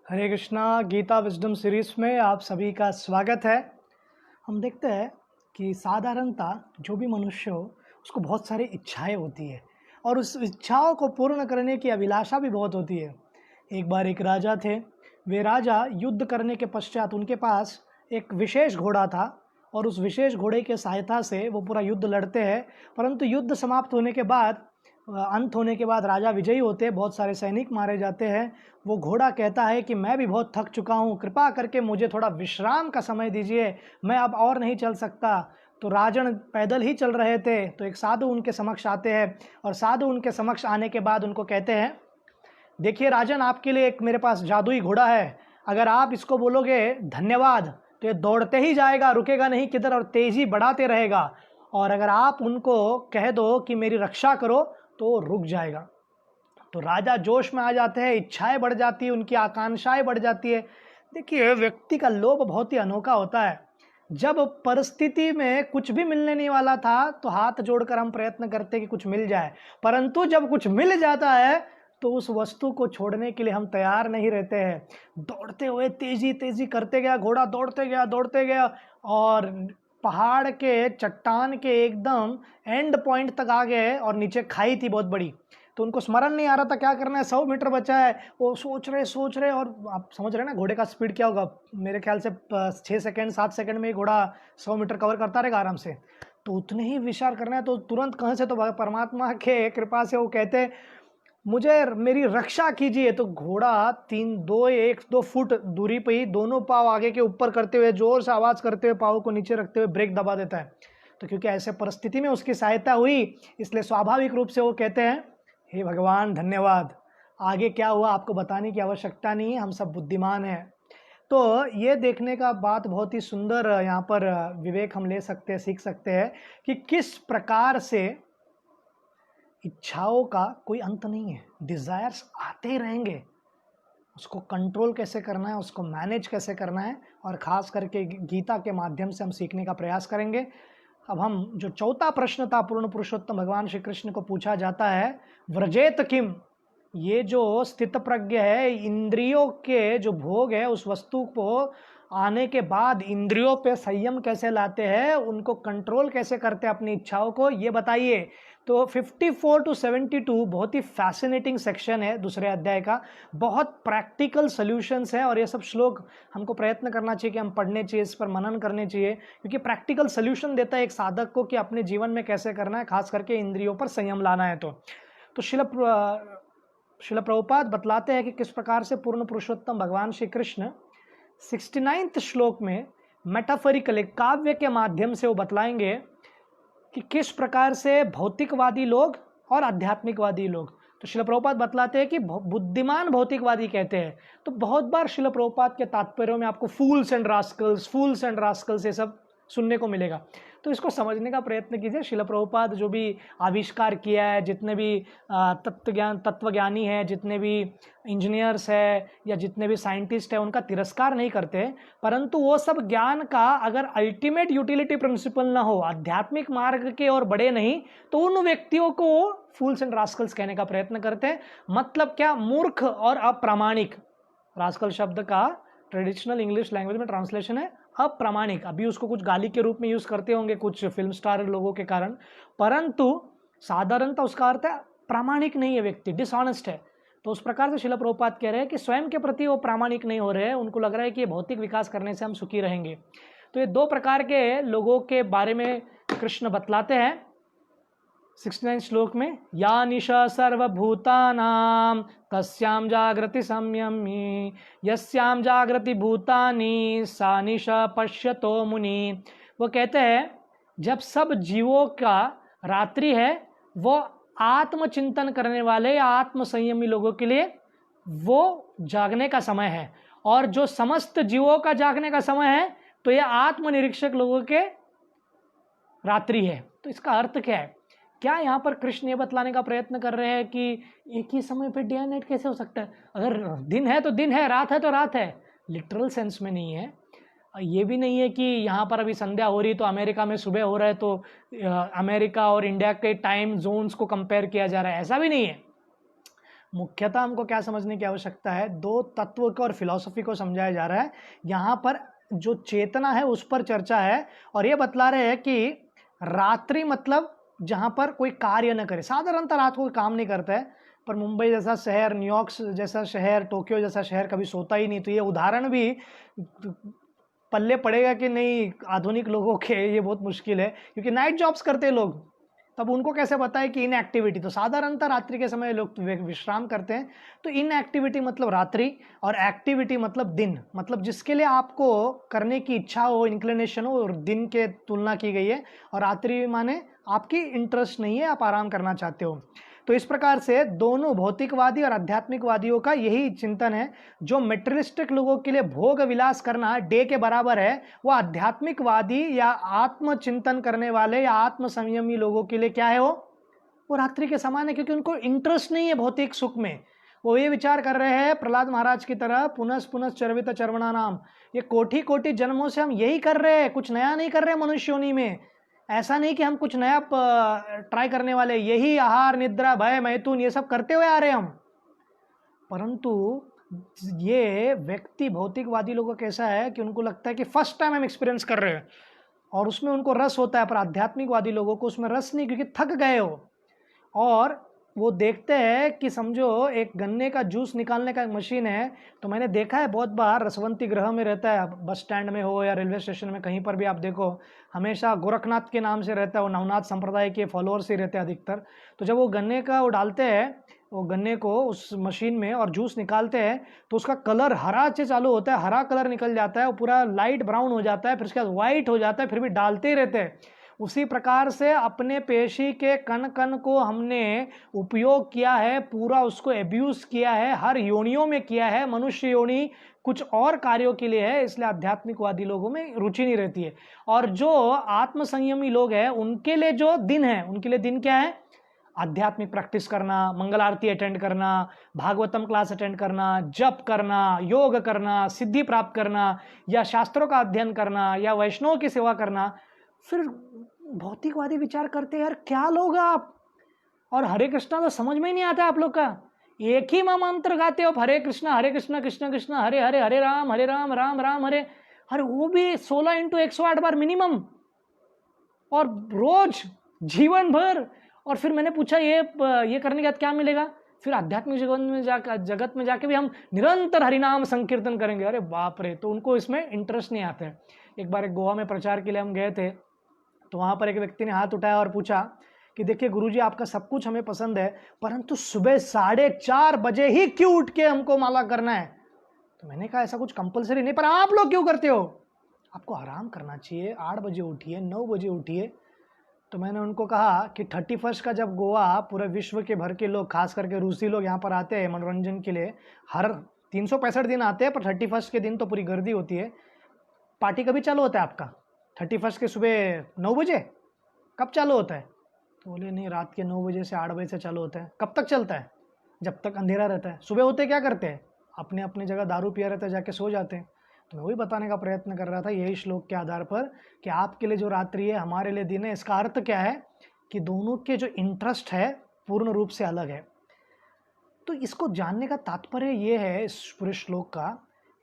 हरे Krishna. Gita wisdom series में आप सभी का स्वागत है। हम देखते हैं कि साधारणतः जो भी मनुष्य हो उसको बहुत सारी इच्छाएं होती है और उस इच्छाओं को पूर्ण करने की अभिलाषा भी बहुत होती है। एक बार एक राजा थे। वे राजा युद्ध करने के पश्चात उनके पास एक विशेष घोड़ा था और उस विशेष घोड़े के सहायता से वो पूरा युद्ध लड़ते हैं। परंतु युद्ध समाप्त होने के बाद अंत होने के बाद राजा विजयी होते हैं, बहुत सारे सैनिक मारे जाते हैं। वो घोड़ा कहता है कि मैं भी बहुत थक चुका हूँ, कृपा करके मुझे थोड़ा विश्राम का समय दीजिए, मैं अब और नहीं चल सकता। तो राजन पैदल ही चल रहे थे तो एक साधु उनके समक्ष आते हैं और साधु उनके समक्ष आने के बाद उनको कहते हैं, देखिए राजन, आपके लिए एक मेरे पास जादुई घोड़ा है। अगर आप इसको बोलोगे धन्यवाद तो ये दौड़ते ही जाएगा, रुकेगा नहीं किधर और तेजी बढ़ाते रहेगा। और अगर आप उनको कह दो कि मेरी रक्षा करो तो वो रुक जाएगा। तो राजा जोश में आ जाते हैं, इच्छाएं बढ़ जाती है, उनकी आकांक्षाएं बढ़ जाती है। देखिए, व्यक्ति का लोभ बहुत ही अनोखा होता है। जब परिस्थिति में कुछ भी मिलने नहीं वाला था तो हाथ जोड़कर हम प्रयत्न करते कि कुछ मिल जाए, परंतु जब कुछ मिल जाता है तो उस वस्तु को छोड़ने के लिए हम तैयार नहीं रहते हैं। दौड़ते हुए तेजी तेजी करते गया घोड़ा, दौड़ते गया और पहाड़ के चट्टान के एकदम एंड पॉइंट तक आ गए और नीचे खाई थी बहुत बड़ी। तो उनको स्मरण नहीं आ रहा था क्या करना है, 100 मीटर बचा है। वो सोच रहे और आप समझ रहे हैं ना घोड़े का स्पीड क्या होगा। मेरे ख्याल से 6 सेकंड 7 सेकंड में ही घोड़ा 100 मीटर कवर करता रहेगा आराम से। तो उतने ही विचार करना है तो तुरंत कहाँ से, तो परमात्मा के कृपा से वो कहते, मुझे मेरी रक्षा कीजिए। तो घोड़ा 1-2 फुट दूरी पे ही दोनों पाँव आगे के ऊपर करते हुए, जोर से आवाज करते हुए, पाँव को नीचे रखते हुए ब्रेक दबा देता है। तो क्योंकि ऐसे परिस्थिति में उसकी सहायता हुई, इसलिए स्वाभाविक रूप से वो कहते हैं, हे भगवान धन्यवाद। आगे क्या हुआ आपको बताने की आवश्यकता नहीं है, हम सब बुद्धिमान हैं। तो ये देखने का बात बहुत ही सुंदर यहाँ पर विवेक हम ले सकते हैं, सीख सकते हैं कि किस प्रकार से इच्छाओं का कोई अंत नहीं है। डिज़ायर्स आते ही रहेंगे, उसको कंट्रोल कैसे करना है, उसको मैनेज कैसे करना है, और ख़ास करके गीता के माध्यम से हम सीखने का प्रयास करेंगे। अब हम जो चौथा प्रश्न था पूर्ण पुरुषोत्तम भगवान श्री कृष्ण को पूछा जाता है, व्रजेत किम। ये जो स्थित प्रज्ञ है, इंद्रियों के जो भोग है उस वस्तु को आने के बाद इंद्रियों पे संयम कैसे लाते हैं, उनको कंट्रोल कैसे करते हैं अपनी इच्छाओं को, ये बताइए। तो 54 to 72 बहुत ही फैसिनेटिंग सेक्शन है दूसरे अध्याय का, बहुत प्रैक्टिकल सॉल्यूशंस है। और ये सब श्लोक हमको प्रयत्न करना चाहिए कि हम पढ़ने चाहिए, इस पर मनन करने चाहिए, क्योंकि प्रैक्टिकल सॉल्यूशन देता है एक साधक को कि अपने जीवन में कैसे करना है, खास करके इंद्रियों पर संयम लाना है। तो शिल प्रभुपाद बतलाते हैं कि किस प्रकार से पूर्ण पुरुषोत्तम भगवान श्री कृष्ण 69वें श्लोक में मेटाफरिकली काव्य के माध्यम से वो बतलाएंगे कि किस प्रकार से भौतिकवादी लोग और आध्यात्मिकवादी लोग। तो शिल प्रभुपाद बतलाते हैं कि बुद्धिमान भौतिकवादी कहते हैं। तो बहुत बार शिल प्रभुपाद के तात्पर्यों में आपको फूल्स एंड रास्कल्स ये सब सुनने को मिलेगा। तो इसको समझने का प्रयत्न कीजिए। शिल प्रभुपाद जो भी आविष्कार किया है, जितने भी तत्वज्ञानी हैं, जितने भी इंजीनियर्स है या जितने भी साइंटिस्ट हैं, उनका तिरस्कार नहीं करते, परंतु वो सब ज्ञान का अगर अल्टीमेट यूटिलिटी प्रिंसिपल ना हो, आध्यात्मिक मार्ग के और बड़े नहीं, तो उन व्यक्तियों को फूल्स एंड रास्कल्स कहने का प्रयत्न करते हैं। मतलब क्या, मूर्ख और अप्रामाणिक। रास्कल शब्द का ट्रेडिशनल इंग्लिश लैंग्वेज में ट्रांसलेशन है अप्रामाणिक। अभी उसको कुछ गाली के रूप में यूज करते होंगे कुछ फिल्म स्टार लोगों के कारण, परंतु साधारणतः उसका अर्थ है प्रामाणिक नहीं है व्यक्ति, डिसऑनेस्ट है। तो उस प्रकार से शिल प्रभुपाद कह रहे हैं कि स्वयं के प्रति वो प्रामाणिक नहीं हो रहे हैं, उनको लग रहा है कि भौतिक विकास करने से हम सुखी रहेंगे। तो ये 2 प्रकार के लोगों के बारे में कृष्ण बतलाते हैं 69 श्लोक में। या निशा सर्वभूतानां तस्यां जागृति संयमी, यस्यां जागृति भूतानि सा निशा पश्यतो मुनि। वो कहते हैं जब सब जीवों का रात्रि है, वो आत्मचिंतन करने वाले या आत्म संयमी लोगों के लिए वो जागने का समय है, और जो समस्त जीवों का जागने का समय है तो ये आत्मनिरीक्षक लोगों के रात्रि है। तो इसका अर्थ क्या है? क्या यहाँ पर कृष्ण ये बतलाने का प्रयत्न कर रहे हैं कि एक ही समय पे डे एंड नाइट कैसे हो सकता है? अगर दिन है तो दिन है, रात है तो रात है, लिटरल सेंस में नहीं है। ये भी नहीं है कि यहाँ पर अभी संध्या हो रही तो अमेरिका में सुबह हो रहा है तो अमेरिका और इंडिया के टाइम जोन्स को कंपेयर किया जा रहा है, ऐसा भी नहीं है। मुख्यतः हमको क्या समझने की आवश्यकता है, दो तत्व को और फिलॉसफी को समझाया जा रहा है। यहाँ पर जो चेतना है उस पर चर्चा है, और ये बतला रहे हैं कि रात्रि मतलब जहाँ पर कोई कार्य न करे। साधारणतः रात को कोई काम नहीं करता है, पर मुंबई जैसा शहर, न्यूयॉर्क जैसा शहर, टोक्यो जैसा शहर कभी सोता ही नहीं। तो ये उदाहरण भी पल्ले पड़ेगा कि नहीं आधुनिक लोगों के, ये बहुत मुश्किल है, क्योंकि नाइट जॉब्स करते हैं लोग, तब उनको कैसे पता है कि इनएक्टिविटी। तो साधारणतः रात्रि के समय लोग विश्राम करते हैं। तो इनएक्टिविटी मतलब रात्रि, और एक्टिविटी मतलब दिन, मतलब जिसके लिए आपको करने की इच्छा हो, इंक्लिनेशन हो, और दिन के तुलना की गई है। और रात्रि माने आपकी इंटरेस्ट नहीं है, आप आराम करना चाहते हो। तो इस प्रकार से दोनों भौतिकवादी और आध्यात्मिकवादियों का यही चिंतन है। जो मेटेरियलिस्टिक लोगों के लिए भोग विलास करना डे के बराबर है, वो आध्यात्मिकवादी या आत्मचिंतन करने वाले या आत्म संयमी लोगों के लिए क्या है, वो रात्रि के समान है, क्योंकि उनको इंटरेस्ट नहीं है भौतिक सुख में। वो ये विचार कर रहे हैं प्रहलाद महाराज की तरह, पुनः पुनः चर्वित चर्वणा नाम, ये कोटि कोटि जन्मों से हम यही कर रहे हैं, कुछ नया नहीं कर रहे मनुष्य योनि में। ऐसा नहीं कि हम कुछ नया ट्राई करने वाले, यही आहार निद्रा भय मैथुन ये सब करते हुए आ रहे हैं हम। परंतु ये व्यक्ति भौतिकवादी लोगों का कैसा है कि उनको लगता है कि फर्स्ट टाइम हम एक्सपीरियंस कर रहे हैं, और उसमें उनको रस होता है। पर आध्यात्मिकवादी लोगों को उसमें रस नहीं, क्योंकि थक गए हो। और वो देखते हैं कि समझो एक गन्ने का जूस निकालने का एक मशीन है, तो मैंने देखा है बहुत बार रसवंती ग्रह में रहता है, बस स्टैंड में हो या रेलवे स्टेशन में, कहीं पर भी आप देखो हमेशा गोरखनाथ के नाम से रहता है, वो नवनाथ संप्रदाय के फॉलोअर्स ही रहते हैं अधिकतर। तो जब वो गन्ने का वो डालते हैं वो गन्ने को उस मशीन में और जूस निकालते हैं, तो उसका कलर हरा से चालू होता है, हरा कलर निकल जाता है, वो पूरा लाइट ब्राउन हो जाता है, फिर उसके बाद वाइट हो जाता है, फिर भी डालते ही रहते हैं। उसी प्रकार से अपने पेशी के कण कण को हमने उपयोग किया है, पूरा उसको एब्यूज किया है, हर योनियों में किया है। मनुष्य योनि कुछ और कार्यों के लिए है, इसलिए आध्यात्मिकवादी लोगों में रुचि नहीं रहती है। और जो आत्म संयमी लोग हैं उनके लिए जो दिन है, उनके लिए दिन क्या है, आध्यात्मिक प्रैक्टिस करना, मंगल आरती अटेंड करना, भागवतम क्लास अटेंड करना, जप करना, योग करना, सिद्धि प्राप्त करना, या शास्त्रों का अध्ययन करना, या वैष्णव की सेवा करना। फिर भौतिकवादी विचार करते हैं, यार क्या लोग आप, और हरे कृष्णा तो समझ में ही नहीं आता आप लोग का। एक ही मंत्र गाते हो, हरे कृष्णा कृष्ण कृष्ण हरे हरे, हरे राम राम राम हरे। अरे वो भी 16x108 बार मिनिमम, और रोज जीवन भर। और फिर मैंने पूछा ये करने के बाद क्या मिलेगा? फिर आध्यात्मिक जगत में जाके भी हम निरंतर हरिनाम संकीर्तन करेंगे। अरे बाप रे, तो उनको इसमें इंटरेस्ट नहीं आता है। एक बार एक गोवा में प्रचार के लिए हम गए थे, तो वहाँ पर एक व्यक्ति ने हाथ उठाया और पूछा कि देखिए गुरुजी, आपका सब कुछ हमें पसंद है, परंतु सुबह 4:30 बजे ही क्यों उठ के हमको माला करना है? तो मैंने कहा ऐसा कुछ कंपलसरी नहीं, पर आप लोग क्यों करते हो? आपको आराम करना चाहिए, 8 बजे उठिए, 9 बजे उठिए। तो मैंने उनको कहा कि 31 का जब गोवा पूरे विश्व के भर के लोग, खास करके रूसी लोग यहाँ पर आते हैं मनोरंजन के लिए, हर 365 दिन आते हैं, पर 31 के दिन तो पूरी गर्दी होती है। पार्टी कभी चालू होता है आपका? 31 के सुबह 9 बजे? कब चालू होता है? तो बोले नहीं, रात के 9 बजे से 8 बजे से चालू होता है। कब तक चलता है? जब तक अंधेरा रहता है। सुबह होते क्या करते हैं? अपने अपने जगह दारू पिया रहते हैं, जाके सो जाते हैं। तो मैं वही बताने का प्रयत्न कर रहा था यही श्लोक के आधार पर कि आपके लिए जो रात्रि है, हमारे लिए दिन है। इसका अर्थ क्या है कि दोनों के जो इंटरेस्ट है पूर्ण रूप से अलग है। तो इसको जानने का तात्पर्य ये है इस पूरे श्लोक का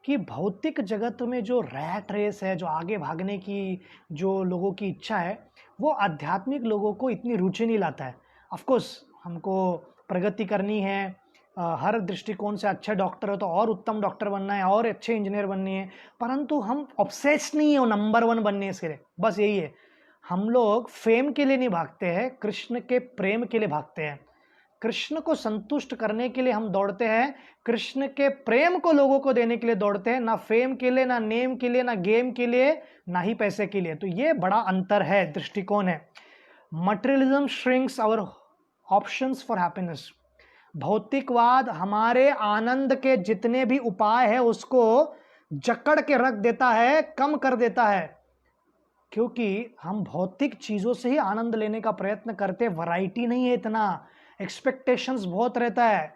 कि भौतिक जगत में जो रैट रेस है, जो आगे भागने की जो लोगों की इच्छा है, वो आध्यात्मिक लोगों को इतनी रुचि नहीं लाता है। ऑफकोर्स हमको प्रगति करनी है, हर दृष्टिकोण से अच्छे डॉक्टर हो तो और उत्तम डॉक्टर बनना है, और अच्छे इंजीनियर बननी है, परंतु हम ऑब्सेस्ड नहीं है वो नंबर 1 बनने से। बस यही है, हम लोग फेम के लिए नहीं भागते हैं, कृष्ण के प्रेम के लिए भागते हैं। कृष्ण को संतुष्ट करने के लिए हम दौड़ते हैं, कृष्ण के प्रेम को लोगों को देने के लिए दौड़ते हैं, ना फेम के लिए, ना नेम के लिए, ना गेम के लिए, ना ही पैसे के लिए। तो ये बड़ा अंतर है, दृष्टिकोण है। Materialism shrinks our options for happiness. भौतिकवाद हमारे आनंद के जितने भी उपाय है उसको जकड़ के रख देता है, कम कर देता है, क्योंकि हम भौतिक चीजों से ही आनंद लेने का प्रयत्न करते। वैरायटी नहीं है इतना, एक्सपेक्टेशंस बहुत रहता है,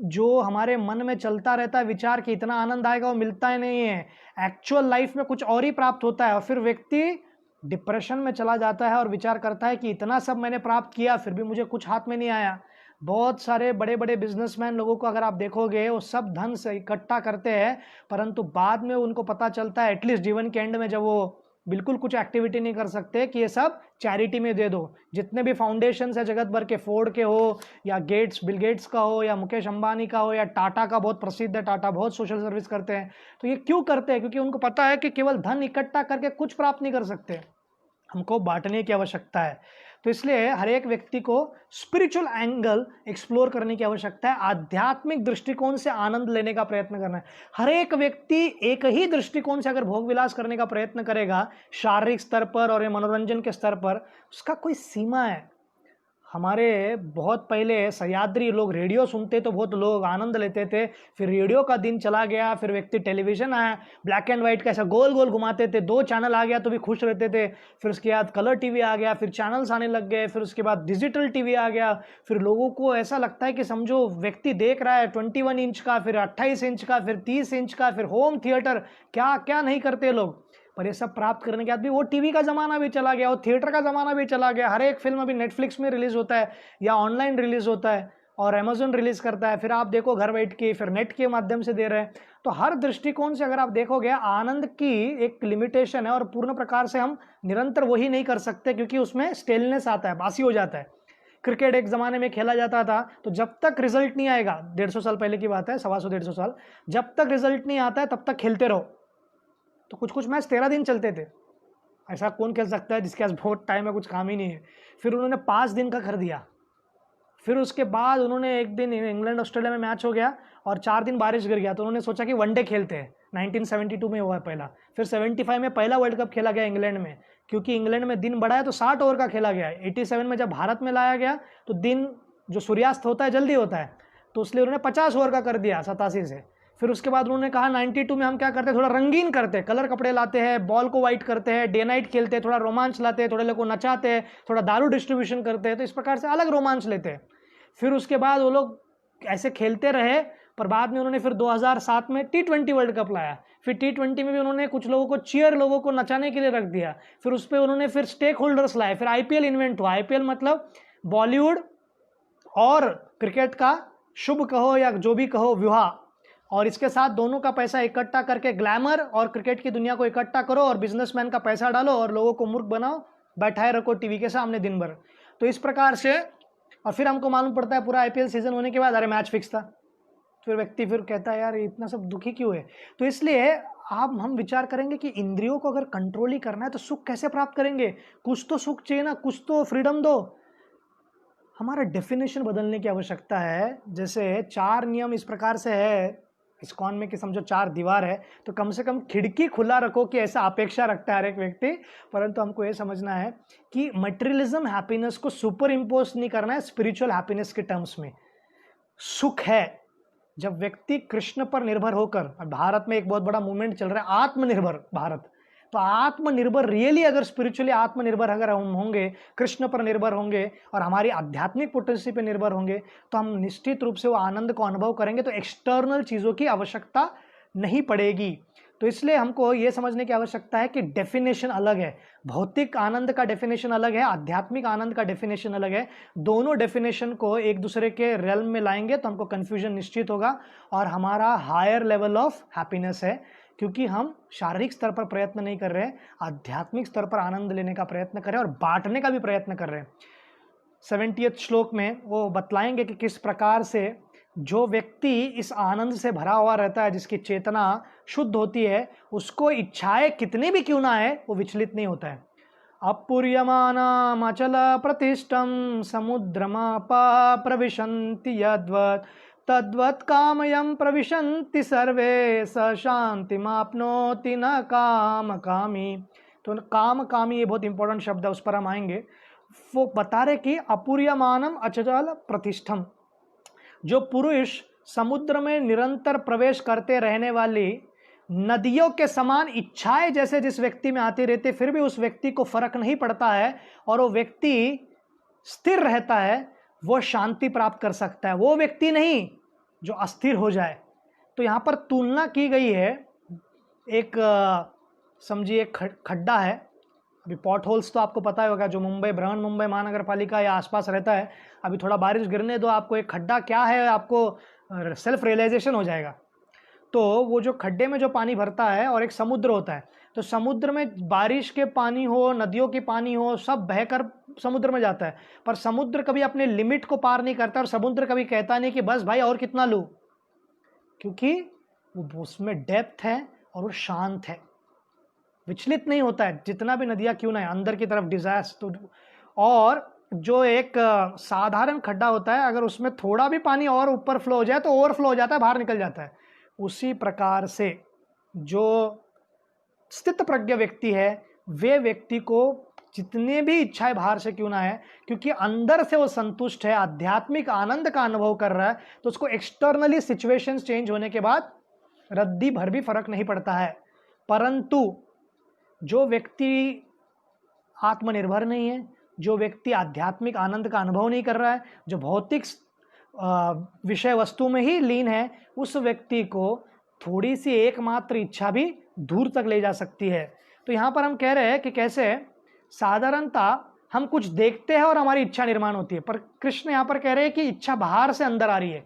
जो हमारे मन में चलता रहता है विचार कि इतना आनंद आएगा, वो मिलता ही नहीं है। एक्चुअल लाइफ में कुछ और ही प्राप्त होता है, और फिर व्यक्ति डिप्रेशन में चला जाता है और विचार करता है कि इतना सब मैंने प्राप्त किया, फिर भी मुझे कुछ हाथ में नहीं आया। बहुत सारे बड़े बड़े बिजनेसमैन लोगों को अगर आप देखोगे, वो सब धन से इकट्ठा करते हैं, परंतु बाद में उनको पता चलता है, एटलीस्ट जीवन के एंड में, जब वो बिल्कुल कुछ एक्टिविटी नहीं कर सकते, कि ये सब चैरिटी में दे दो। जितने भी फाउंडेशन है जगत भर के, फोर्ड के हो या बिल गेट्स का हो या मुकेश अंबानी का हो या टाटा का, बहुत प्रसिद्ध है टाटा, बहुत सोशल सर्विस करते हैं। तो ये क्यों करते हैं? क्योंकि उनको पता है कि केवल धन इकट्ठा करके कुछ प्राप्त नहीं कर सकते, हमको बांटने की आवश्यकता है। तो इसलिए हर एक व्यक्ति को स्पिरिचुअल एंगल एक्सप्लोर करने की आवश्यकता है, आध्यात्मिक दृष्टिकोण से आनंद लेने का प्रयत्न करना है। हर एक व्यक्ति एक ही दृष्टिकोण से अगर भोग विलास करने का प्रयत्न करेगा, शारीरिक स्तर पर और मनोरंजन के स्तर पर, उसका कोई सीमा है। हमारे बहुत पहले सह्याद्री लोग रेडियो सुनते तो बहुत लोग आनंद लेते थे, फिर रेडियो का दिन चला गया, फिर व्यक्ति टेलीविजन आया, ब्लैक एंड व्हाइट का ऐसा गोल गोल घुमाते थे, 2 चैनल आ गया तो भी खुश रहते थे, फिर उसके बाद कलर टीवी आ गया, फिर चैनल्स आने लग गए, फिर उसके बाद डिजिटल टीवी आ गया, फिर लोगों को ऐसा लगता है कि समझो व्यक्ति देख रहा है 21 इंच का, फिर 28 इंच का, फिर 30 इंच का, फिर होम थिएटर, क्या क्या नहीं करते लोग। पर ये सब प्राप्त करने के बाद भी वो टीवी का ज़माना भी चला गया, वो थिएटर का ज़माना भी चला गया। हर एक फिल्म अभी नेटफ्लिक्स में रिलीज़ होता है या ऑनलाइन रिलीज़ होता है और अमेजोन रिलीज़ करता है, फिर आप देखो घर बैठ के, फिर नेट के माध्यम से दे रहे हैं। तो हर दृष्टिकोण से अगर आप देखोगे, आनंद की एक लिमिटेशन है और पूर्ण प्रकार से हम निरंतर वही नहीं कर सकते, क्योंकि उसमें स्टेलनेस आता है, बासी हो जाता है। क्रिकेट एक ज़माने में खेला जाता था, तो जब तक रिजल्ट नहीं आएगा, 150 साल पहले की बात है, 125-150 साल, जब तक रिजल्ट नहीं आता है तब तक खेलते रहो। तो कुछ कुछ मैच 13 दिन चलते थे। ऐसा कौन खेल सकता है जिसके पास बहुत टाइम है, कुछ काम ही नहीं है। फिर उन्होंने 5 दिन का कर दिया। फिर उसके बाद उन्होंने एक दिन इंग्लैंड ऑस्ट्रेलिया में मैच हो गया और 4 दिन बारिश गिर गया, तो उन्होंने सोचा कि वनडे खेलते हैं। 1972 में हुआ पहला, फिर 75 में पहला वर्ल्ड कप खेला गया इंग्लैंड में, क्योंकि इंग्लैंड में दिन बढ़ा है तो 60 ओवर का खेला गया। 87 में जब भारत में लाया गया तो दिन जो सूर्यास्त होता है जल्दी होता है, तो इसलिए उन्होंने 50 ओवर का कर दिया 87 से। फिर उसके बाद उन्होंने कहा 92 में हम क्या करते हैं, थोड़ा रंगीन करते हैं, कलर कपड़े लाते हैं, बॉल को वाइट करते हैं, डे नाइट खेलते हैं, थोड़ा रोमांच लाते हैं, थोड़े लोग को नचाते हैं, थोड़ा दारू डिस्ट्रीब्यूशन करते हैं, तो इस प्रकार से अलग रोमांच लेते हैं। फिर उसके बाद वो लोग ऐसे खेलते रहे, पर बाद में उन्होंने फिर 2007 में T20 वर्ल्ड कप लाया। फिर T20 में भी उन्होंने कुछ लोगों को चीयर, लोगों को नचाने के लिए रख दिया। फिर उस पर उन्होंने फिर स्टेक होल्डर्स लाए। फिर IPL इन्वेंट हुआ। IPL मतलब बॉलीवुड और क्रिकेट का शुभ कहो या जो भी कहो विवाह, और इसके साथ दोनों का पैसा इकट्ठा करके ग्लैमर और क्रिकेट की दुनिया को इकट्ठा करो और बिजनेसमैन का पैसा डालो और लोगों को मूर्ख बनाओ, बैठाए रखो टीवी के सामने दिन भर। तो इस प्रकार से, और फिर हमको मालूम पड़ता है पूरा IPL सीजन होने के बाद अरे मैच फिक्स था। फिर व्यक्ति फिर कहता है यार इतना सब दुखी क्यों है। तो इसलिए हम विचार करेंगे कि इंद्रियों को अगर कंट्रोल ही करना है तो सुख कैसे प्राप्त करेंगे। कुछ तो सुख चाहिए ना, कुछ तो फ्रीडम दो। हमारा डेफिनेशन बदलने की आवश्यकता है। जैसे 4 नियम इस प्रकार से है इस्कॉन में कि समझो 4 दीवार है, तो कम से कम खिड़की खुला रखो, कि ऐसा अपेक्षा रखता है हर एक व्यक्ति। परंतु हमको ये समझना है कि मटेरियलिज्म हैप्पीनेस को सुपर इम्पोज नहीं करना है स्पिरिचुअल हैप्पीनेस के टर्म्स में। सुख है जब व्यक्ति कृष्ण पर निर्भर होकर, भारत में एक बहुत बड़ा मूवमेंट चल रहा है आत्मनिर्भर भारत, तो आत्मनिर्भर रियली अगर स्पिरिचुअली आत्मनिर्भर अगर हम होंगे, कृष्ण पर निर्भर होंगे और हमारी आध्यात्मिक पोटेंसी पर निर्भर होंगे, तो हम निश्चित रूप से वो आनंद को अनुभव करेंगे। तो एक्सटर्नल चीज़ों की आवश्यकता नहीं पड़ेगी। तो इसलिए हमको ये समझने की आवश्यकता है कि डेफिनेशन अलग है। भौतिक आनंद का डेफिनेशन अलग है, आध्यात्मिक आनंद का डेफिनेशन अलग है। दोनों डेफिनेशन को एक दूसरे के रेल्म में लाएंगे तो हमको कन्फ्यूजन निश्चित होगा और हमारा हायर लेवल ऑफ हैप्पीनेस है, क्योंकि हम शारीरिक स्तर पर प्रयत्न नहीं कर रहे हैं, आध्यात्मिक स्तर पर आनंद लेने का प्रयत्न कर रहे हैं और बांटने का भी प्रयत्न कर रहे हैं। 70वें श्लोक में वो बतलाएंगे कि किस प्रकार से जो व्यक्ति इस आनंद से भरा हुआ रहता है, जिसकी चेतना शुद्ध होती है, उसको इच्छाएं कितनी भी क्यों ना है वो विचलित नहीं होता है। अपूर्यमानम अचल प्रतिष्ठम समुद्रमा प्रविशन्ति यद्वत् तद्वत् कामयं प्रविशन्ति सर्वे स शांतिमाप्नोति न काम कामी। तो काम कामी ये बहुत इंपॉर्टेंट शब्द है, उस पर हम आएंगे। वो बता रहे कि अपूर्यमानम अचल प्रतिष्ठम, जो पुरुष समुद्र में निरंतर प्रवेश करते रहने वाली नदियों के समान इच्छाएं जैसे जिस व्यक्ति में आती रहती, फिर भी उस व्यक्ति को फर्क नहीं पड़ता है और वो व्यक्ति स्थिर रहता है, वो शांति प्राप्त कर सकता है। वो व्यक्ति नहीं जो अस्थिर हो जाए। तो यहाँ पर तुलना की गई है, एक समझिए खड्डा है, अभी पॉट होल्स तो आपको पता ही होगा, जो मुंबई, बृहन मुंबई महानगर पालिका या आसपास रहता है, अभी थोड़ा बारिश गिरने दो, आपको एक खड्डा क्या है आपको सेल्फ रियलाइजेशन हो जाएगा। तो वो जो खड्डे में जो पानी भरता है और एक समुद्र होता है, तो समुद्र में बारिश के पानी हो, नदियों के पानी हो, सब बहकर समुद्र में जाता है, पर समुद्र कभी अपने लिमिट को पार नहीं करता और समुद्र कभी कहता नहीं कि बस भाई और कितना लूँ, क्योंकि वो उसमें डेप्थ है और वो शांत है, विचलित नहीं होता है, जितना भी नदियाँ क्यों ना है अंदर की तरफ डिजायर्स। तो और जो एक साधारण खड्डा होता है, अगर उसमें थोड़ा भी पानी और ऊपर फ्लो हो जाए तो ओवरफ्लो हो जाता है, बाहर निकल जाता है। उसी प्रकार से जो स्थित प्रज्ञ व्यक्ति है, वे व्यक्ति को जितने भी इच्छाएं बाहर से क्यों ना है, क्योंकि अंदर से वो संतुष्ट है, आध्यात्मिक आनंद का अनुभव कर रहा है, तो उसको एक्सटर्नली सिचुएशंस चेंज होने के बाद रद्दी भर भी फर्क नहीं पड़ता है। परंतु जो व्यक्ति आत्मनिर्भर नहीं है, जो व्यक्ति आध्यात्मिक आनंद का अनुभव नहीं कर रहा है, जो भौतिक विषय वस्तु में ही लीन है, उस व्यक्ति को थोड़ी सी एकमात्र इच्छा भी दूर तक ले जा सकती है। तो यहाँ पर हम कह रहे हैं कि कैसे साधारणतः हम कुछ देखते हैं और हमारी इच्छा निर्माण होती है, पर कृष्ण यहाँ पर कह रहे हैं कि इच्छा बाहर से अंदर आ रही है।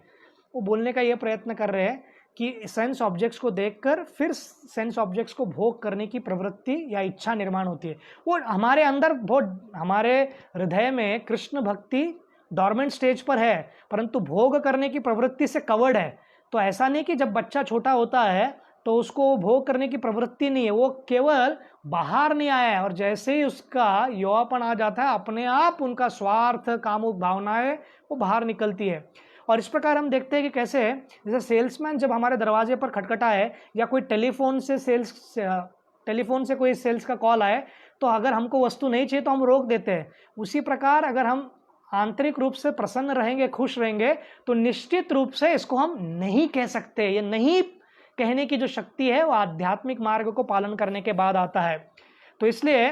वो बोलने का ये प्रयत्न कर रहे हैं कि सेंस ऑब्जेक्ट्स को देखकर फिर सेंस ऑब्जेक्ट्स को भोग करने की प्रवृत्ति या इच्छा निर्माण होती है। वो हमारे अंदर बहुत, हमारे हृदय में कृष्ण भक्ति डॉर्मेंट स्टेज पर है, परंतु भोग करने की प्रवृत्ति से कवर्ड है। तो ऐसा नहीं कि जब बच्चा छोटा होता है तो उसको भोग करने की प्रवृत्ति नहीं है, वो केवल बाहर नहीं आया है, और जैसे ही उसका युवापन आ जाता है, अपने आप उनका स्वार्थ, कामुक भावनाएं वो बाहर निकलती है। और इस प्रकार हम देखते हैं कि कैसे जैसे सेल्समैन जब हमारे दरवाजे पर खटखटाए या कोई टेलीफोन से कोई सेल्स का कॉल आए, तो अगर हमको वस्तु नहीं चाहिए तो हम रोक देते हैं। उसी प्रकार अगर हम आंतरिक रूप से प्रसन्न रहेंगे, खुश रहेंगे, तो निश्चित रूप से इसको हम नहीं कह सकते। ये नहीं कहने की जो शक्ति है वो आध्यात्मिक मार्ग को पालन करने के बाद आता है। तो इसलिए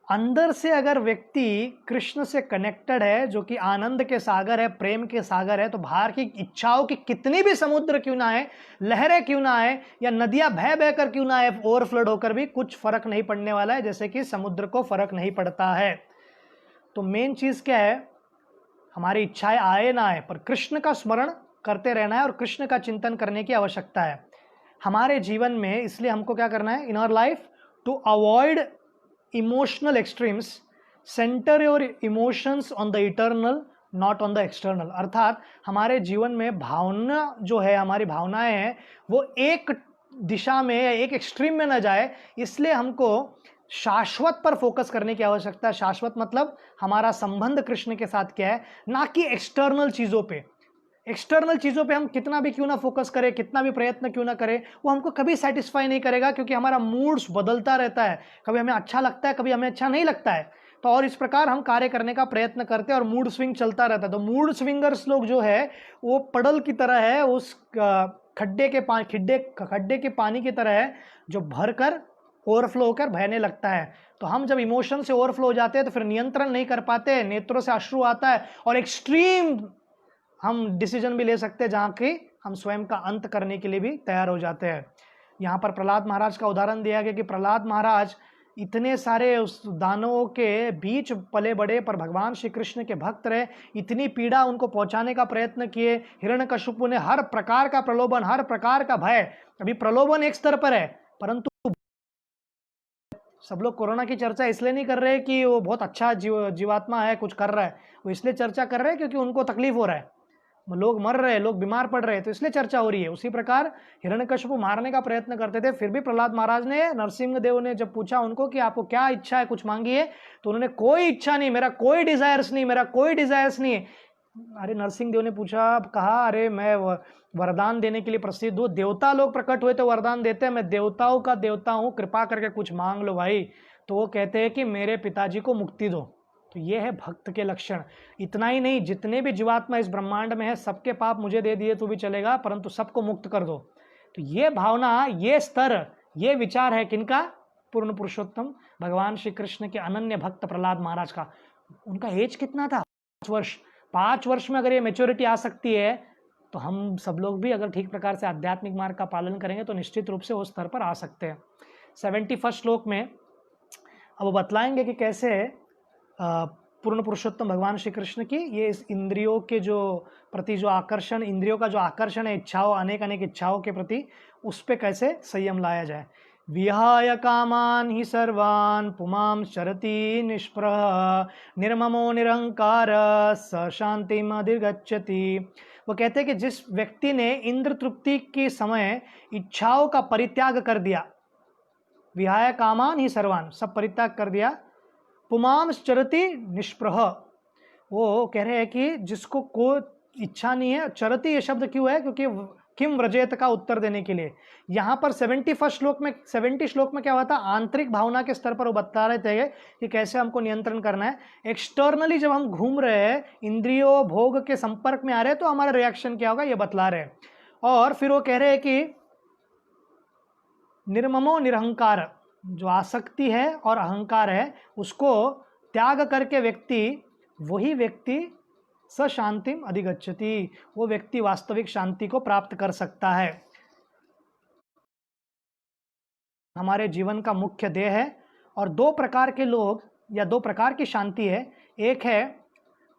अंदर से अगर व्यक्ति कृष्ण से कनेक्टेड है, जो कि आनंद के सागर है, प्रेम के सागर है, तो बाहर की इच्छाओं की कितनी भी समुद्र क्यों ना आए, लहरें क्यों ना आए, या नदियां बह बह कर क्यों ना आए, ओवरफ्लड होकर भी कुछ फर्क नहीं पड़ने वाला है, जैसे कि समुद्र को फर्क नहीं पड़ता है। तो मेन चीज क्या है, हमारी इच्छाएं आए ना आए, पर कृष्ण का स्मरण करते रहना है और कृष्ण का चिंतन करने की आवश्यकता है हमारे जीवन में। इसलिए हमको क्या करना है in our life, to avoid emotional extremes, centre your emotions on the eternal, not on the external. अर्थात हमारे जीवन में भावना जो है, हमारी भावनाएं हैं, वो एक दिशा में या एक एक्सट्रीम में न जाए, इसलिए हमको शाश्वत पर फोकस करने की आवश्यकता है। शाश्वत मतलब हमारा संबंध कृष्ण के साथ क्या है, ना कि एक्सटर्नल चीजों पे। एक्सटर्नल चीजों पे हम कितना भी क्यों ना फोकस करें, कितना भी प्रयत्न क्यों ना करें, वो हमको कभी सेटिस्फाई नहीं करेगा, क्योंकि हमारा मूड्स बदलता रहता है, कभी हमें अच्छा लगता है, कभी हमें अच्छा नहीं लगता है। तो और इस प्रकार हम कार्य करने का प्रयत्न करते हैं और मूड स्विंग चलता रहता है। तो मूड स्विंगर्स लोग जो है वो पड़ल की तरह है, उस खड्डे के पानी की तरह है, जो भरकर ओवरफ्लो होकर बहने लगता है। तो हम जब इमोशन से ओवरफ्लो हो जाते हैं तो फिर नियंत्रण नहीं कर पाते, नेत्रों से अश्रु आता है और एक्सट्रीम हम डिसीजन भी ले सकते हैं, जहाँ की हम स्वयं का अंत करने के लिए भी तैयार हो जाते हैं। यहाँ पर प्रहलाद महाराज का उदाहरण दिया गया कि प्रहलाद महाराज इतने सारे उस दानवों के बीच पले बड़े, पर भगवान श्री कृष्ण के भक्त रहे, इतनी पीड़ा उनको पहुंचाने का प्रयत्न किए। हिरण्यकशिपु ने हर प्रकार का प्रलोभन, हर प्रकार का भय, अभी प्रलोभन एक स्तर पर है, परंतु सब लोग कोरोना की चर्चा इसलिए नहीं कर रहे कि वो बहुत अच्छा जीवात्मा है, कुछ कर रहा है, वो इसलिए चर्चा कर रहे हैं क्योंकि उनको तकलीफ हो रहा है, लोग मर रहे हैं, लोग बीमार पड़ रहे हैं, तो इसलिए चर्चा हो रही है। उसी प्रकार हिरण्यकशिपु मारने का प्रयत्न करते थे, फिर भी प्रहलाद महाराज ने, नरसिंह देव ने जब पूछा उनको कि आपको क्या इच्छा है, कुछ मांगिए, तो उन्होंने कोई इच्छा नहीं, मेरा कोई डिजायर्स नहीं, मेरा कोई डिजायर्स नहीं। अरे नरसिंह देव ने पूछा, कहा अरे मैं वरदान देने के लिए प्रसिद्ध हूँ, देवता लोग प्रकट हुए तो वरदान देते हैं, मैं देवताओं का देवता हूँ, कृपा करके कुछ मांग लो भाई। तो वो कहते हैं कि मेरे पिताजी को मुक्ति दो। तो ये है भक्त के लक्षण। इतना ही नहीं, जितने भी जीवात्मा इस ब्रह्मांड में है, सबके पाप मुझे दे दिए तो भी चलेगा, परंतु सबको मुक्त कर दो। तो ये भावना, ये स्तर, ये विचार है किनका, पूर्ण पुरुषोत्तम भगवान श्री कृष्ण के अनन्य भक्त प्रहलाद महाराज का। उनका एज कितना था, 5 वर्ष। 5 वर्ष में अगर ये मेच्योरिटी आ सकती है, तो हम सब लोग भी अगर ठीक प्रकार से आध्यात्मिक मार्ग का पालन करेंगे तो निश्चित रूप से उस स्तर पर आ सकते हैं। 71 श्लोक में अब वो बतलाएंगे कि कैसे पूर्ण पुरुषोत्तम भगवान श्री कृष्ण की ये इस इंद्रियों के जो प्रति जो आकर्षण, इंद्रियों का जो आकर्षण है इच्छाओं, अनेक अनेक इच्छाओं के प्रति, उस पे कैसे संयम लाया जाए। विहाय कामान ही सर्वान पुमां चरति निष्प्रह निर्ममो निरंकार स शांतिम अधिगच्छति। वो कहते हैं कि जिस व्यक्ति ने इंद्र तृप्ति के समय इच्छाओं का परित्याग कर दिया, विहाय कामान ही सर्वान, सब परित्याग कर दिया, पुमां चरति निष्प्रह, वो कह रहे हैं कि जिसको कोई इच्छा नहीं है। चरति ये शब्द क्यों है? क्योंकि किम व्रजेत का उत्तर देने के लिए यहाँ पर 70 श्लोक में क्या हुआ था, आंतरिक भावना के स्तर पर वो बता रहे थे कि कैसे हमको नियंत्रण करना है। एक्सटर्नली जब हम घूम रहे हैं, इंद्रियों भोग के संपर्क में आ रहे हैं, तो हमारा रिएक्शन क्या होगा ये बतला रहे हैं। और फिर वो कह रहे हैं कि निर्ममो निरहंकार, जो आसक्ति है और अहंकार है उसको त्याग करके व्यक्ति, वही व्यक्ति स शांतिम अधिगच्छति, वो व्यक्ति वास्तविक शांति को प्राप्त कर सकता है। हमारे जीवन का मुख्य ध्येय है। और दो प्रकार के लोग या दो प्रकार की शांति है, एक है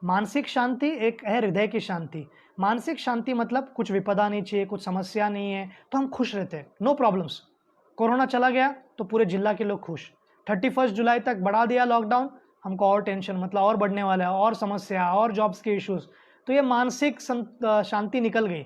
मानसिक शांति, एक है हृदय की शांति। मानसिक शांति मतलब कुछ विपदा नहीं चाहिए, कुछ समस्या नहीं है तो हम खुश रहते हैं, नो प्रॉब्लम्स। कोरोना चला गया तो पूरे जिला के लोग खुश, 31 जुलाई तक बढ़ा दिया लॉकडाउन, हमको और टेंशन, मतलब और बढ़ने वाला है, और समस्या, और जॉब्स के इश्यूज, तो ये मानसिक शांति निकल गई।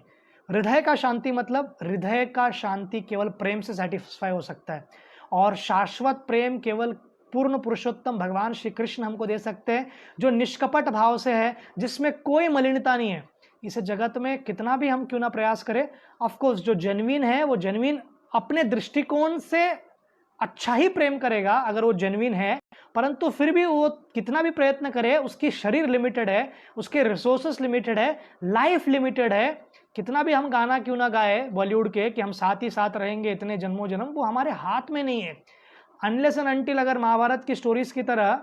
हृदय का शांति मतलब हृदय का शांति केवल प्रेम से सेटिस्फाई हो सकता है, और शाश्वत प्रेम केवल पूर्ण पुरुषोत्तम भगवान श्री कृष्ण हमको दे सकते हैं, जो निष्कपट भाव से है, जिसमें कोई मलिनता नहीं है। इस जगत में कितना भी हम क्यों ना प्रयास करें, ऑफकोर्स जो जेन्युइन है वो जेन्युइन अपने दृष्टिकोण से अच्छा ही प्रेम करेगा अगर वो जेन्युइन है, परंतु फिर भी वो कितना भी प्रयत्न करे, उसकी शरीर लिमिटेड है, उसके रिसोर्सेस लिमिटेड है, लाइफ लिमिटेड है। कितना भी हम गाना क्यों ना गाए बॉलीवुड के कि हम साथ ही साथ रहेंगे इतने जन्मों जन्म, वो हमारे हाथ में नहीं है। अनलेस एंड अनटिल अगर महाभारत की स्टोरीज की तरह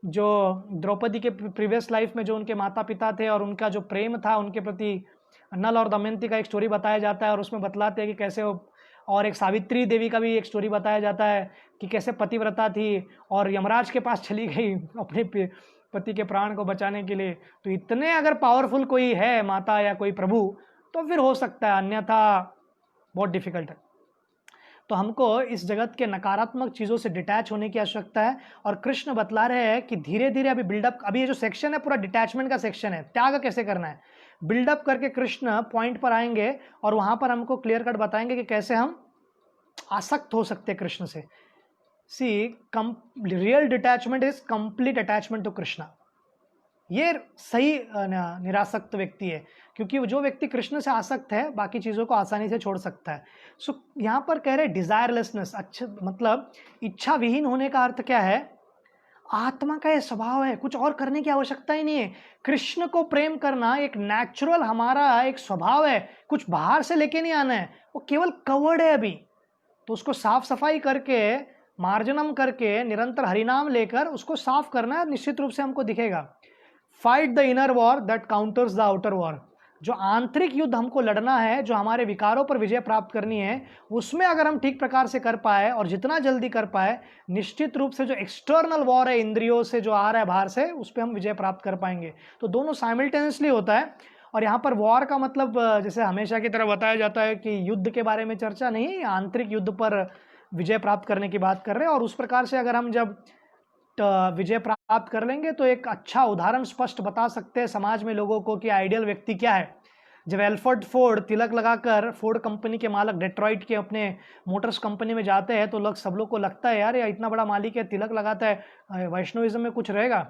जो द्रौपदी के प्रीवियस लाइफ में जो उनके माता पिता थे और उनका जो प्रेम था उनके प्रति, नल और दमयंती का एक स्टोरी बताया जाता है और उसमें बतलाते हैं कि कैसे वो, और एक सावित्री देवी का भी एक स्टोरी बताया जाता है कि कैसे पतिव्रता थी और यमराज के पास चली गई अपने पति के प्राण को बचाने के लिए। तो इतने अगर पावरफुल कोई है माता या कोई प्रभु तो फिर हो सकता है, अन्यथा बहुत डिफिकल्ट है। तो हमको इस जगत के नकारात्मक चीज़ों से डिटैच होने की आवश्यकता है। और कृष्ण बतला रहे हैं कि धीरे धीरे अभी बिल्डअप, अभी ये जो सेक्शन है पूरा डिटैचमेंट का सेक्शन है, त्याग कैसे करना है, बिल्डअप करके कृष्ण पॉइंट पर आएंगे और वहां पर हमको क्लियर कट बताएंगे कि कैसे हम आसक्त हो सकते हैं कृष्ण से। See real detachment is complete attachment to Krishna. ये सही निरासक्त व्यक्ति है, क्योंकि जो व्यक्ति कृष्ण से आसक्त है बाकी चीज़ों को आसानी से छोड़ सकता है। सो यहाँ पर कह रहे डिजायरलेसनेस, अच्छा मतलब इच्छा विहीन होने का अर्थ क्या है, आत्मा का ये स्वभाव है, कुछ और करने की आवश्यकता ही नहीं है। कृष्ण को प्रेम करना एक नेचुरल हमारा एक स्वभाव है, कुछ बाहर से लेके नहीं आना है, वो केवल कवर्ड है अभी। तो उसको साफ सफाई करके, मार्जनम करके, निरंतर हरिनाम लेकर उसको साफ करना है, निश्चित रूप से हमको दिखेगा। Fight the inner war that counters the outer war. जो आंतरिक युद्ध हमको लड़ना है, जो हमारे विकारों पर विजय प्राप्त करनी है, उसमें अगर हम ठीक प्रकार से कर पाए और जितना जल्दी कर पाए, निश्चित रूप से जो एक्सटर्नल वॉर है इंद्रियों से जो आ रहा है बाहर से, उस पर हम विजय प्राप्त कर पाएंगे। तो दोनों साइमल्टेनियसली होता है। और यहाँ पर वॉर का मतलब जैसे हमेशा की तरह बताया जाता है कि युद्ध के बारे में चर्चा नहीं, आंतरिक युद्ध पर विजय प्राप्त करने की बात कर रहे हैं। और उस प्रकार से अगर हम जब विजय प्राप्त कर लेंगे तो एक अच्छा उदाहरण स्पष्ट बता सकते हैं समाज में लोगों को कि आइडियल व्यक्ति क्या है। जब एल्फ्रेड फोर्ड तिलक लगाकर फोर्ड कंपनी के मालिक डेट्रॉइट के अपने मोटर्स कंपनी में जाते हैं तो सब लोग को लगता है यार ये इतना बड़ा मालिक है, तिलक लगाता है, वैष्णविज्म में कुछ रहेगा।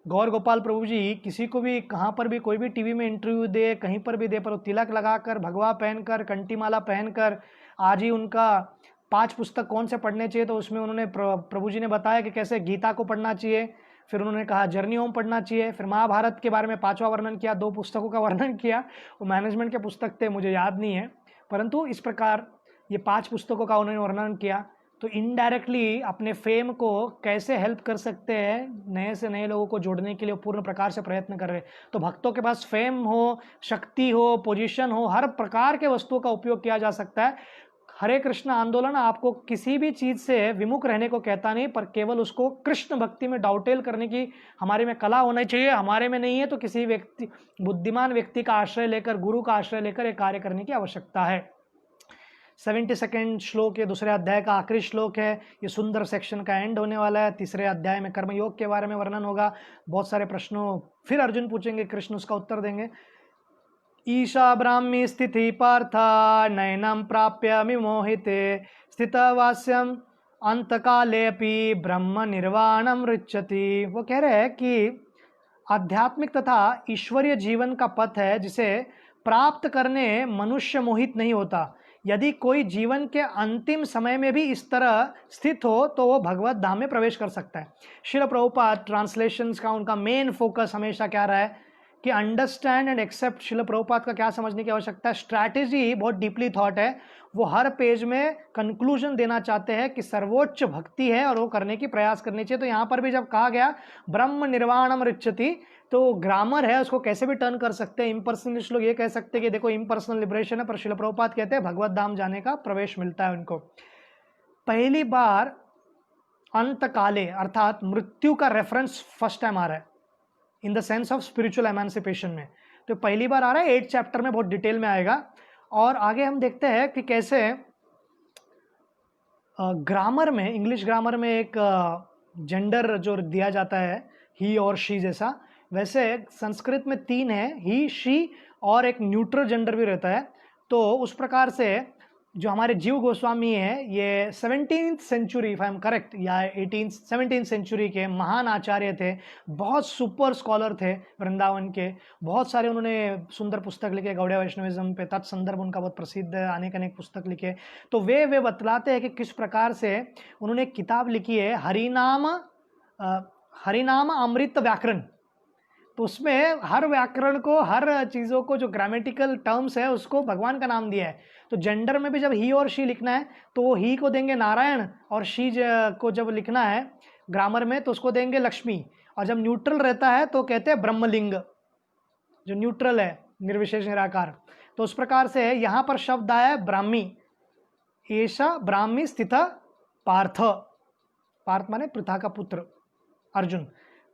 गौर गोपाल प्रभु जी किसी को भी कहाँ पर भी कोई भी टीवी में इंटरव्यू दे, कहीं पर भी दे, पर तिलक लगाकर, भगवा पहनकर, कंठी माला पहनकर, आज ही उनका 5 पुस्तक कौन से पढ़ने चाहिए तो उसमें उन्होंने प्रभु जी ने बताया कि कैसे गीता को पढ़ना चाहिए, फिर उन्होंने कहा जर्नी होम पढ़ना चाहिए, फिर महाभारत के बारे में 5वां वर्णन किया, 2 पुस्तकों का वर्णन किया। वो मैनेजमेंट के पुस्तक थे, मुझे याद नहीं है, परंतु इस प्रकार ये 5 पुस्तकों का उन्होंने वर्णन किया। तो इनडायरेक्टली अपने फेम को कैसे हेल्प कर सकते हैं, नए से नए लोगों को जोड़ने के लिए पूर्ण प्रकार से प्रयत्न कर रहे हैं। तो भक्तों के पास फेम हो, शक्ति हो, पोजीशन हो, हर प्रकार के वस्तुओं का उपयोग किया जा सकता है। हरे कृष्ण आंदोलन आपको किसी भी चीज से विमुख रहने को कहता नहीं, पर केवल उसको कृष्ण भक्ति में डाउटेल करने की हमारे में कला होनी चाहिए। हमारे में नहीं है तो किसी व्यक्ति, बुद्धिमान व्यक्ति का आश्रय लेकर, गुरु का आश्रय लेकर एक कार्य करने की आवश्यकता है। 72 श्लोक ये दूसरे अध्याय का आखिरी श्लोक है। ये सुंदर सेक्शन का एंड होने वाला है। तीसरे अध्याय में कर्मयोग के बारे में वर्णन होगा। बहुत सारे प्रश्नों फिर अर्जुन पूछेंगे, कृष्ण उसका उत्तर देंगे। ईशा ब्राह्मी स्थिति पार्थ नयनम प्राप्य विमोहिते स्थितवास्यम अंतकालेपि ब्रह्म निर्वाणम ऋच्छति। वो कह रहे हैं कि आध्यात्मिक तथा ईश्वरीय जीवन का पथ है जिसे प्राप्त करने मनुष्य मोहित नहीं होता। यदि कोई जीवन के अंतिम समय में भी इस तरह स्थित हो तो वो भगवत धाम में प्रवेश कर सकता है। श्रील प्रभुपाद ट्रांसलेशंस का उनका मेन फोकस हमेशा क्या रहा है कि understand and accept. Srila Prabhupada का क्या समझने की आवश्यकता है, स्ट्रैटेजी बहुत डीपली थॉट है। वो हर पेज में कंक्लूजन देना चाहते हैं कि सर्वोच्च भक्ति है और वो करने की प्रयास करनी चाहिए। तो यहाँ पर भी जब कहा गया ब्रह्म निर्वाणम ऋच्छति, तो ग्रामर है, उसको कैसे भी टर्न कर सकते हैं। इम्पर्सनलिस्ट लोग ये कह सकते हैं कि देखो इम्पर्सनल लिबरेशन है, पर श्रील प्रभुपाद कहते हैं भगवत धाम जाने का प्रवेश मिलता है उनको। पहली बार अंत काले अर्थात मृत्यु का रेफरेंस फर्स्ट टाइम आ रहा है in the sense of spiritual emancipation में। तो पहली बार आ रहा है 8 चैप्टर में, बहुत डिटेल में आएगा। और आगे हम देखते हैं कि कैसे ग्रामर में, इंग्लिश ग्रामर में एक जेंडर जो दिया जाता है ही और शी जैसा, वैसे संस्कृत में 3 है, ही शी और एक न्यूट्रल जेंडर भी रहता है। तो उस प्रकार से जो हमारे जीव गोस्वामी है, ये 17th century if I am correct या 17th सेंचुरी के महान आचार्य थे। बहुत सुपर स्कॉलर थे वृंदावन के। बहुत सारे उन्होंने सुंदर पुस्तक लिखे, गौड़िया वैष्णविज्म पे तत्संदर्भ उनका बहुत प्रसिद्ध है, अनेक पुस्तक लिखे। तो वे बतलाते हैं कि किस प्रकार से उन्होंने किताब लिखी है हरिनाम अमृत व्याकरण। तो उसमें हर व्याकरण को, हर चीज़ों को, जो ग्रामेटिकल टर्म्स है उसको भगवान का नाम दिया है। तो जेंडर में भी जब ही और शी लिखना है तो वो ही को देंगे नारायण, और शी को जब लिखना है ग्रामर में तो उसको देंगे लक्ष्मी। और जब न्यूट्रल रहता है तो कहते हैं ब्रह्मलिंग, जो न्यूट्रल है, निर्विशेष निराकार। तो उस प्रकार से यहाँ पर शब्द आया है ब्राह्मी, ऐसा ब्राह्मी स्थित पार्थ, पार्थ माने पृथा का पुत्र अर्जुन।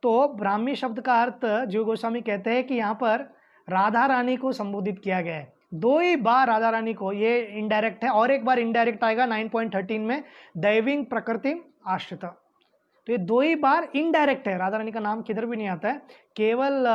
तो ब्राह्मी शब्द का अर्थ जीव गोस्वामी कहते हैं कि यहाँ पर राधा रानी को संबोधित किया गया है। 2 ही बार राधा रानी को, ये इनडायरेक्ट है, और एक बार इनडायरेक्ट आएगा 9.13 में, दैविंग प्रकृति आश्रित। तो ये 2 ही बार इनडायरेक्ट है, राधा रानी का नाम किधर भी नहीं आता है, केवल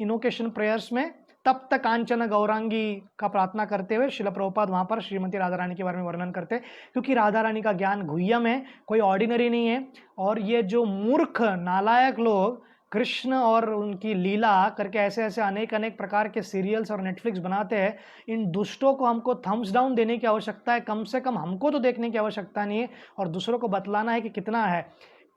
इनोकेशन प्रेयर्स में तप्त कांचन गौरांगी का प्रार्थना करते हुए श्रील प्रभुपाद वहाँ पर श्रीमती राधा रानी के बारे में वर्णन करते हैं। क्योंकि राधा रानी का ज्ञान गुह्यम है, कोई ऑर्डिनरी नहीं है। और ये जो मूर्ख नालायक लोग कृष्ण और उनकी लीला करके ऐसे ऐसे अनेक प्रकार के सीरियल्स और नेटफ्लिक्स बनाते हैं, इन दुष्टों को हमको थम्स डाउन देने की आवश्यकता है। कम से कम हमको तो देखने की आवश्यकता नहीं है, और दूसरों को बतलाना है कि कितना है।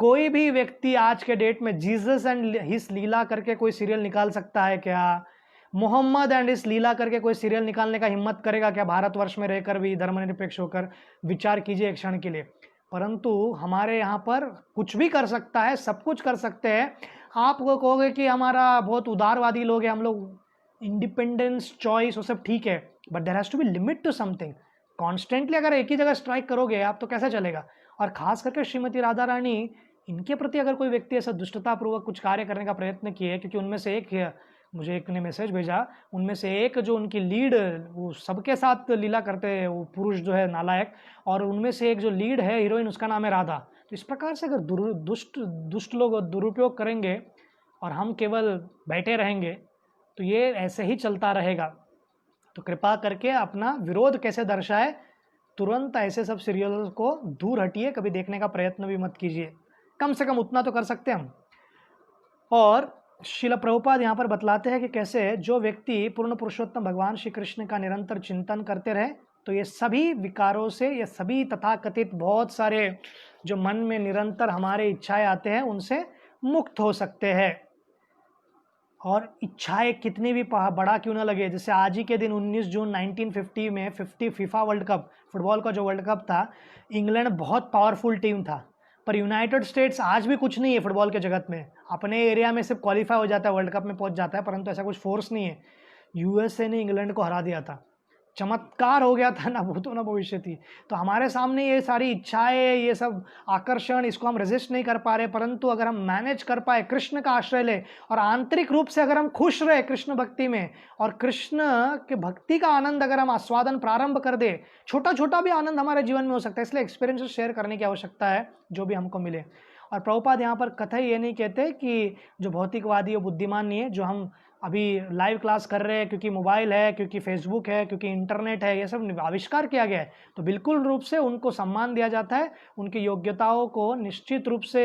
कोई भी व्यक्ति आज के डेट में जीसस एंड हिस लीला करके कोई सीरियल निकाल सकता है क्या? मोहम्मद एंड इस लीला करके कोई सीरियल निकालने का हिम्मत करेगा क्या? भारतवर्ष में रहकर भी धर्मनिरपेक्ष होकर विचार कीजिए एक क्षण के लिए। परंतु हमारे यहाँ पर कुछ भी कर सकता है, सब कुछ कर सकते हैं। आप वो कहोगे कि हमारा बहुत उदारवादी लोग हैं, हम लोग इंडिपेंडेंस, चॉइस, वो सब ठीक है, but there has to be limit to something. Constantly अगर एक ही जगह स्ट्राइक करोगे आप तो कैसे चलेगा? और खास करके श्रीमती राधा रानी, इनके प्रति अगर कोई व्यक्ति ऐसा दुष्टतापूर्वक कुछ कार्य करने का प्रयत्न किए, क्योंकि उनमें से एक, मुझे एक ने मैसेज भेजा, उनमें से एक जो उनकी लीड, वो सबके साथ लीला करते हैं, वो पुरुष जो है नालायक, और उनमें से एक जो लीड है हीरोइन, उसका नाम है राधा। तो इस प्रकार से अगर दुष्ट लोग दुरुपयोग करेंगे और हम केवल बैठे रहेंगे तो ये ऐसे ही चलता रहेगा। तो कृपा करके अपना विरोध कैसे दर्शाए, तुरंत ऐसे सब सीरियल्स को दूर हटिए, कभी देखने का प्रयत्न भी मत कीजिए। कम से कम उतना तो कर सकते हैं हम। और श्रील प्रभुपाद यहाँ पर बतलाते हैं कि कैसे जो व्यक्ति पूर्ण पुरुषोत्तम भगवान श्री कृष्ण का निरंतर चिंतन करते रहे तो ये सभी विकारों से, ये सभी तथाकथित बहुत सारे जो मन में निरंतर हमारे इच्छाएं आते हैं उनसे मुक्त हो सकते हैं। और इच्छाएं कितनी भी बड़ा क्यों ना लगे, जैसे आज ही के दिन 19 जून 1950 में 50 फीफा वर्ल्ड कप, फुटबॉल का जो वर्ल्ड कप था, इंग्लैंड बहुत पावरफुल टीम था, पर यूनाइटेड स्टेट्स आज भी कुछ नहीं है फुटबॉल के जगत में। अपने एरिया में सिर्फ क्वालिफाई हो जाता है, वर्ल्ड कप में पहुंच जाता है, परंतु ऐसा कुछ फोर्स नहीं है। यूएसए ने इंग्लैंड को हरा दिया था चमत्कार हो गया था, ना भूतो ना भविष्यति। तो हमारे सामने ये सारी इच्छाएं, ये सब आकर्षण, इसको हम रेजिस्ट नहीं कर पा रहे, परंतु अगर हम मैनेज कर पाए, कृष्ण का आश्रय ले और आंतरिक रूप से अगर हम खुश रहे कृष्ण भक्ति में और कृष्ण के भक्ति का आनंद अगर हम आस्वादन प्रारंभ कर दे, छोटा छोटा भी आनंद हमारे जीवन में हो सकता है। इसलिए एक्सपीरियंसेस शेयर करने की आवश्यकता है जो भी हमको मिले। और प्रभुपाद यहाँ पर कतई ये नहीं कहते कि जो भौतिकवादी और बुद्धिमान नहीं है, जो हम अभी लाइव क्लास कर रहे हैं क्योंकि मोबाइल है, क्योंकि फेसबुक है, क्योंकि इंटरनेट है, ये सब आविष्कार किया गया है, तो बिल्कुल रूप से उनको सम्मान दिया जाता है, उनकी योग्यताओं को निश्चित रूप से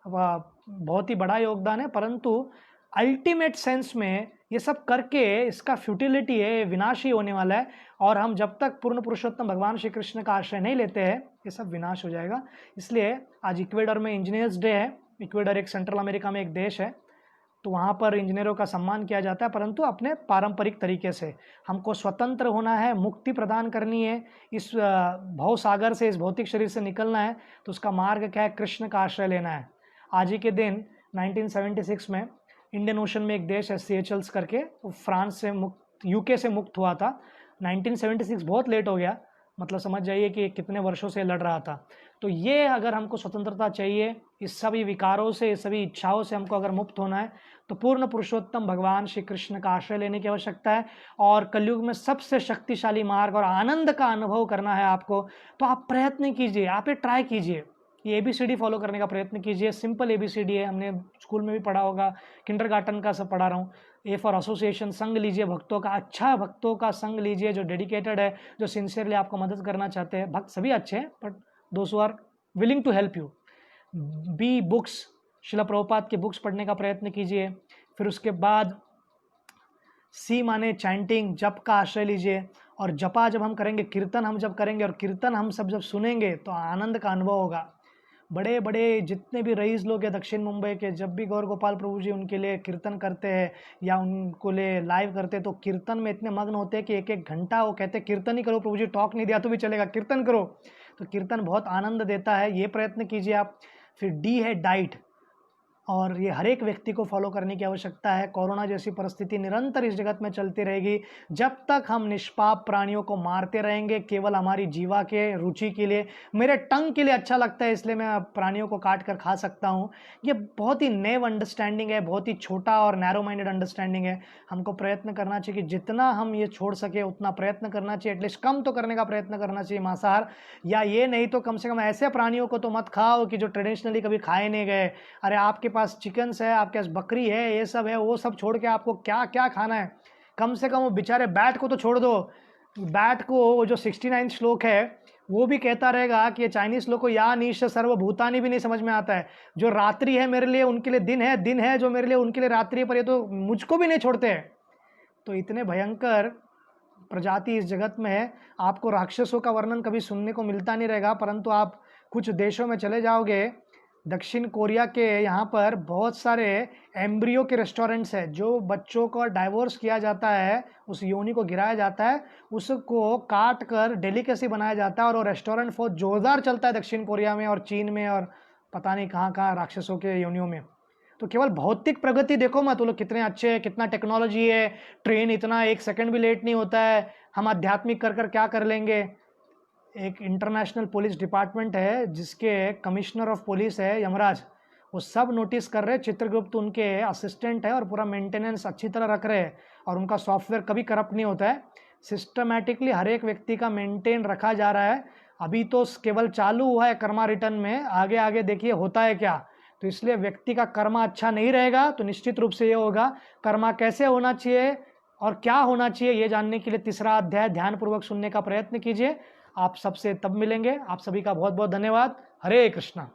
बहुत ही बड़ा योगदान है, परंतु अल्टीमेट सेंस में ये सब करके इसका फ्यूटिलिटी है, विनाशी होने वाला है। और हम जब तक पूर्ण पुरुषोत्तम भगवान श्री कृष्ण का आश्रय नहीं लेते हैं, ये सब विनाश हो जाएगा। इसलिए आज इक्वेडर में इंजीनियर्स डे है। इक्वेडर एक सेंट्रल अमेरिका में एक देश है, तो वहाँ पर इंजीनियरों का सम्मान किया जाता है, परंतु अपने पारंपरिक तरीके से। हमको स्वतंत्र होना है, मुक्ति प्रदान करनी है, इस भव सागर से, इस भौतिक शरीर से निकलना है, तो उसका मार्ग क्या है? कृष्ण का आश्रय लेना है। आज ही के दिन 1976 में इंडियन ओशन में एक देश है सीएचएल्स करके, वो फ्रांस से मुक्त, यूके से मुक्त हुआ था। 1976 बहुत लेट हो गया, मतलब समझ जाइए कि कितने वर्षों से लड़ रहा था। तो ये अगर हमको स्वतंत्रता चाहिए, इस सभी विकारों से, इस सभी इच्छाओं से हमको अगर मुक्त होना है, तो पूर्ण पुरुषोत्तम भगवान श्री कृष्ण का आश्रय लेने की आवश्यकता है। और कलयुग में सबसे शक्तिशाली मार्ग और आनंद का अनुभव करना है आपको, तो आप प्रयत्न कीजिए, आप ये ट्राई कीजिए, ये ABCD फॉलो करने का प्रयत्न कीजिए। सिंपल ABCD है, हमने स्कूल में भी पढ़ा होगा, किंडरगार्टन का सब पढ़ा रहा हूँ। A फॉर एसोसिएशन, संग लीजिए भक्तों का, अच्छा भक्तों का संग लीजिए जो डेडिकेटेड है, जो सिंसियरली आपको मदद करना चाहते हैं। भक्त सभी अच्छे हैं, but those who are willing to help you. बी बुक्स, शिला प्रभुपाद के बुक्स पढ़ने का प्रयत्न कीजिए। फिर उसके बाद C माने चैंटिंग, जप का आश्रय लीजिए। और जपा जब हम करेंगे, कीर्तन हम जब करेंगे और कीर्तन हम सब जब सुनेंगे, तो आनंद का अनुभव होगा। बड़े बड़े जितने भी रईस लोग हैं दक्षिण मुंबई के, जब भी गौर गोपाल प्रभु जी उनके लिए कीर्तन करते हैं या उनको लिए लाइव करते हैं, तो कीर्तन में इतने मग्न होते हैं कि एक एक घंटा वो कहते हैं कीर्तन ही करो प्रभु जी, टॉक नहीं दिया तो भी चलेगा, कीर्तन करो। तो कीर्तन बहुत आनंद देता है, ये प्रयत्न कीजिए आप। फिर D है डाइट, और ये हर एक व्यक्ति को फॉलो करने की आवश्यकता है। कोरोना जैसी परिस्थिति निरंतर इस जगत में चलती रहेगी, जब तक हम निष्पाप प्राणियों को मारते रहेंगे केवल हमारी जीवा के रुचि के लिए। मेरे टंग के लिए अच्छा लगता है इसलिए मैं प्राणियों को काट कर खा सकता हूँ, ये बहुत ही नेव अंडरस्टैंडिंग है, बहुत ही छोटा और नैरो माइंडेड अंडरस्टैंडिंग है। हमको प्रयत्न करना चाहिए कि जितना हम ये छोड़ सके उतना प्रयत्न करना चाहिए, एटलीस्ट कम तो करने का प्रयत्न करना चाहिए मांसाहार, या ये नहीं तो कम से कम ऐसे प्राणियों को तो मत खाओ कि जो ट्रेडिशनली कभी खाए नहीं गए। अरे आपके पास चिकन्स है, आपके पास बकरी है, ये सब है, वो सब छोड़ के आपको क्या क्या खाना है? कम से कम वो बेचारे बैट को तो छोड़ दो। बैट को वो जो 69 श्लोक है वो भी कहता रहेगा कि ये चाइनीज लोग को या नीश सर्वभूतानी भी नहीं समझ में आता है। जो रात्रि है मेरे लिए उनके लिए दिन है, दिन है जो मेरे लिए उनके लिए रात्रि है, पर ये तो मुझको भी नहीं छोड़ते हैं। तो इतने भयंकर प्रजाति इस जगत में है। आपको राक्षसों का वर्णन कभी सुनने को मिलता नहीं रहेगा, परंतु आप कुछ देशों में चले जाओगे, दक्षिण कोरिया के यहाँ पर बहुत सारे एम्ब्रियो के रेस्टोरेंट्स हैं, जो बच्चों को डाइवोर्स किया जाता है, उस योनि को गिराया जाता है, उसको काट कर डेलिकेसी बनाया जाता है, और वो रेस्टोरेंट बहुत जोरदार चलता है दक्षिण कोरिया में और चीन में और पता नहीं कहाँ कहाँ राक्षसों के योनियों में। तो केवल भौतिक प्रगति देखो मत, वो लोग कितने अच्छे हैं, कितना टेक्नोलॉजी है, ट्रेन इतना 1 सेकंड भी लेट नहीं होता है, हम आध्यात्मिक कर कर क्या कर लेंगे। एक इंटरनेशनल पुलिस डिपार्टमेंट है जिसके कमिश्नर ऑफ पुलिस है यमराज, वो सब नोटिस कर रहे हैं, चित्रगुप्त उनके असिस्टेंट है और पूरा मेंटेनेंस अच्छी तरह रख रहे हैं, और उनका सॉफ्टवेयर कभी करप्ट नहीं होता है, सिस्टमैटिकली हर एक व्यक्ति का मेंटेन रखा जा रहा है। अभी तो केवल चालू हुआ है कर्मा रिटर्न में, आगे आगे देखिए होता है क्या। तो इसलिए व्यक्ति का कर्मा अच्छा नहीं रहेगा तो निश्चित रूप से ये होगा, कर्मा कैसे होना चाहिए और क्या होना चाहिए ये जानने के लिए 3रा अध्याय ध्यानपूर्वक सुनने का प्रयत्न कीजिए। आप सबसे तब मिलेंगे। आप सभी का बहुत बहुत धन्यवाद। हरे कृष्णा।